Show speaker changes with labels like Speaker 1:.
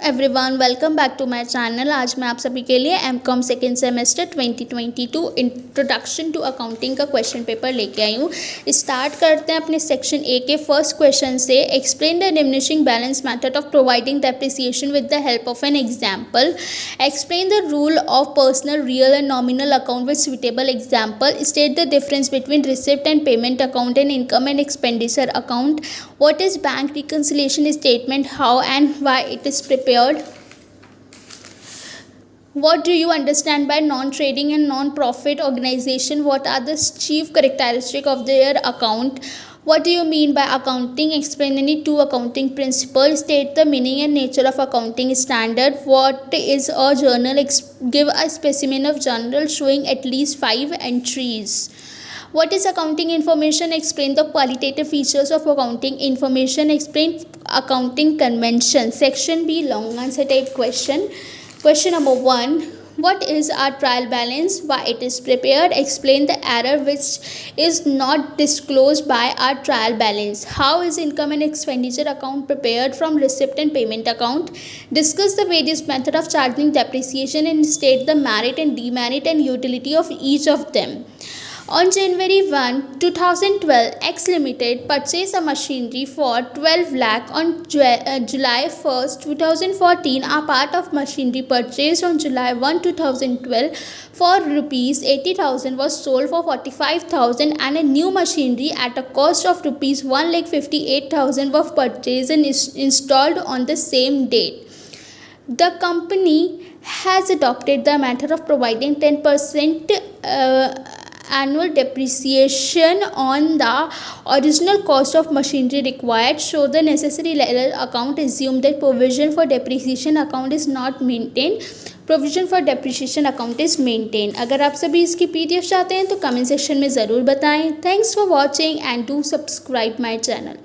Speaker 1: Everyone, welcome back to my channel. आज मैं आप सभी के लिए M Com second semester 2022 introduction to accounting का क्वेश्चन पेपर लेके आई हूँ। स्टार्ट करते हैं अपने सेक्शन ए के फर्स्ट क्वेश्चन से। Explain the diminishing balance method of providing depreciation with the help of an example. Explain the rule of personal, real and nominal account with suitable example. State the difference between receipt and payment account and income and expenditure account. What is bank reconciliation statement? How and why it is prepared? What do you understand by non-trading and non-profit organization? What are the chief characteristics of their account? What do you mean by accounting? Explain any two accounting principles. State the meaning and nature of accounting standard. What is a journal? Give a specimen of journal showing at least 5 entries. What is accounting information? Explain the qualitative features of accounting information. Explain accounting convention. Section B, long answer type question. Question number 1. What is our trial balance? Why it is prepared? Explain the error which is not disclosed by our trial balance. How is income and expenditure account prepared from receipt and payment account? Discuss the various method of charging depreciation and state the merit and demerit and utility of each of them. On January 1, 2012, X Limited purchased a machinery for 12 lakh. On July 1st, 2014, a part of machinery purchased on July 1, 2012 for rupees 80,000 was sold for 45,000 and a new machinery at a cost of rupees 1,58,000 was purchased and installed on the same date. The company has adopted the method of providing 10% annual depreciation on the original cost of machinery required. Show the necessary level account. Assume that provision for depreciation account is not maintained. Provision for depreciation account is maintain. अगर आप सभी इसकी PDF चाहते हैं तो comment section में ज़रूर बताएं। Thanks for watching and do subscribe my channel.